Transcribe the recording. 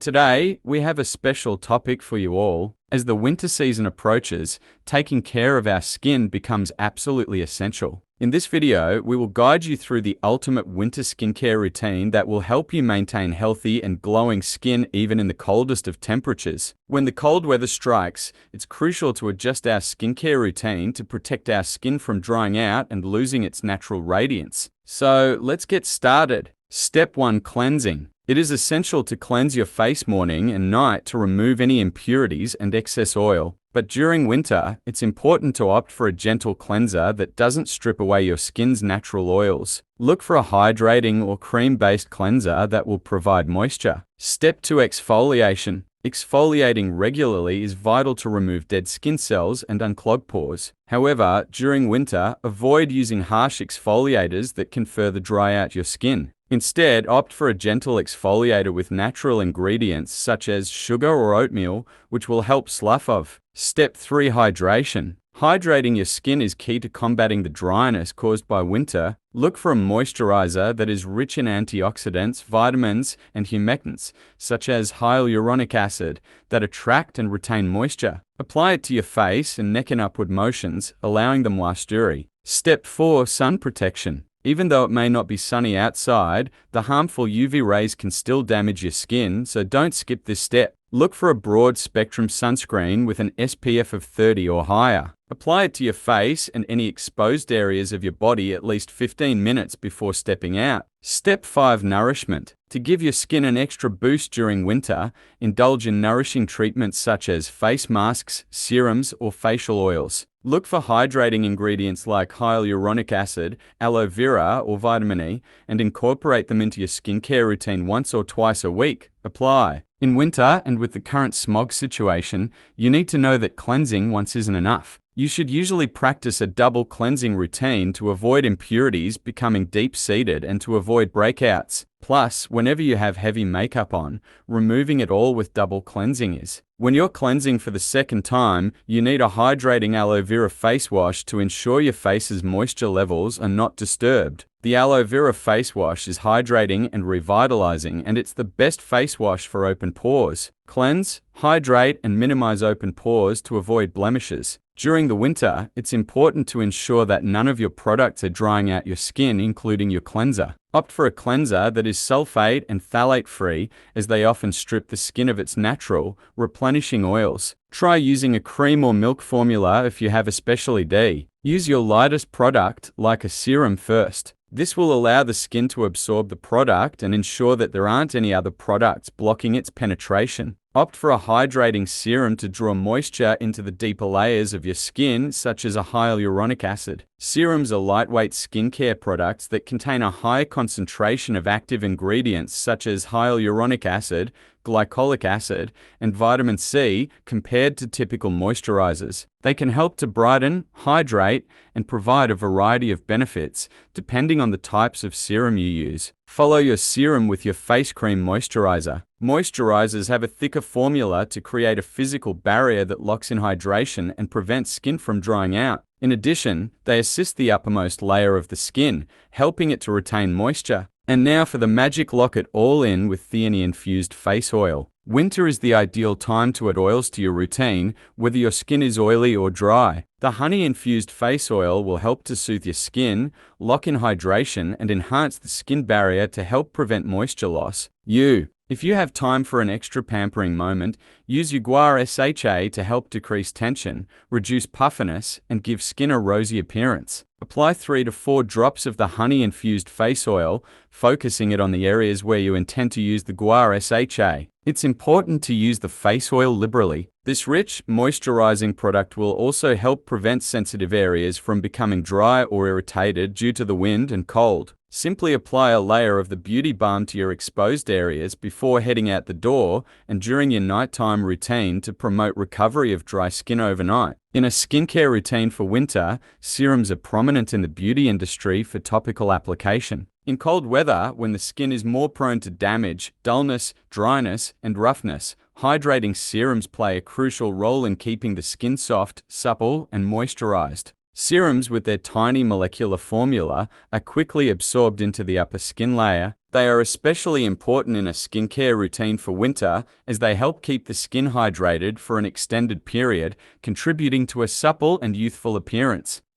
Today, we have a special topic for you all. As the winter season approaches, taking care of our skin becomes absolutely essential. In this video, we will guide you through the ultimate winter skincare routine that will help you maintain healthy and glowing skin even in the coldest of temperatures. When the cold weather strikes, it's crucial to adjust our skincare routine to protect our skin from drying out and losing its natural radiance. So, let's get started. Step 1. Cleansing. It is essential to cleanse your face morning and night to remove any impurities and excess oil. But during winter, it's important to opt for a gentle cleanser that doesn't strip away your skin's natural oils. Look for a hydrating or cream-based cleanser that will provide moisture. Step 2. Exfoliation. Exfoliating regularly is vital to remove dead skin cells and unclog pores. However, during winter, avoid using harsh exfoliators that can further dry out your skin. Instead, opt for a gentle exfoliator with natural ingredients such as sugar or oatmeal, which will help slough off. Step 3. Hydration. Hydrating your skin is key to combating the dryness caused by winter. Look for a moisturizer that is rich in antioxidants, vitamins, and humectants, such as hyaluronic acid, that attract and retain moisture. Apply it to your face and neck in upward motions, allowing the moisture. Step 4. Sun protection. Even though it may not be sunny outside, the harmful UV rays can still damage your skin, so don't skip this step. Look for a broad-spectrum sunscreen with an SPF of 30 or higher. Apply it to your face and any exposed areas of your body at least 15 minutes before stepping out. Step 5. Nourishment. To give your skin an extra boost during winter, indulge in nourishing treatments such as face masks, serums, or facial oils. Look for hydrating ingredients like hyaluronic acid, aloe vera, or vitamin E, and incorporate them into your skincare routine once or twice a week. Apply. In winter, and with the current smog situation, you need to know that cleansing once isn't enough. You should usually practice a double cleansing routine to avoid impurities becoming deep-seated and to avoid breakouts. Plus, whenever you have heavy makeup on, removing it all with double cleansing is. When you're cleansing for the second time, you need a hydrating aloe vera face wash to ensure your face's moisture levels are not disturbed. The aloe vera face wash is hydrating and revitalizing, and it's the best face wash for open pores. Cleanse, hydrate, and minimize open pores to avoid blemishes. During the winter, it's important to ensure that none of your products are drying out your skin, including your cleanser. Opt for a cleanser that is sulfate and phthalate-free, as they often strip the skin of its natural, replenishing oils. Try using a cream or milk formula if you have a specialty D. Use your lightest product, like a serum, first. This will allow the skin to absorb the product and ensure that there aren't any other products blocking its penetration. Opt for a hydrating serum to draw moisture into the deeper layers of your skin, such as a hyaluronic acid. Serums are lightweight skincare products that contain a high concentration of active ingredients such as hyaluronic acid, glycolic acid, and vitamin C compared to typical moisturizers. They can help to brighten, hydrate, and provide a variety of benefits depending on the types of serum you use. Follow your serum with your face cream moisturizer. Moisturizers have a thicker formula to create a physical barrier that locks in hydration and prevents skin from drying out. In addition, they assist the uppermost layer of the skin, helping it to retain moisture. And now for the magic lock it all in with the honey-infused face oil. Winter is the ideal time to add oils to your routine, whether your skin is oily or dry. The honey-infused face oil will help to soothe your skin, lock in hydration, and enhance the skin barrier to help prevent moisture loss. If you have time for an extra pampering moment, use your guar SHA to help decrease tension, reduce puffiness, and give skin a rosy appearance. Apply 3 to 4 drops of the honey-infused face oil, focusing it on the areas where you intend to use the guar SHA. It's important to use the face oil liberally. This rich, moisturizing product will also help prevent sensitive areas from becoming dry or irritated due to the wind and cold. Simply apply a layer of the beauty balm to your exposed areas before heading out the door and during your nighttime routine to promote recovery of dry skin overnight. In a skincare routine for winter, serums are prominent in the beauty industry for topical application. In cold weather, when the skin is more prone to damage, dullness, dryness, and roughness, hydrating serums play a crucial role in keeping the skin soft, supple, and moisturized. Serums with their tiny molecular formula are quickly absorbed into the upper skin layer, They are especially important in a skincare routine for winter as they help keep the skin hydrated for an extended period, contributing to a supple and youthful appearance.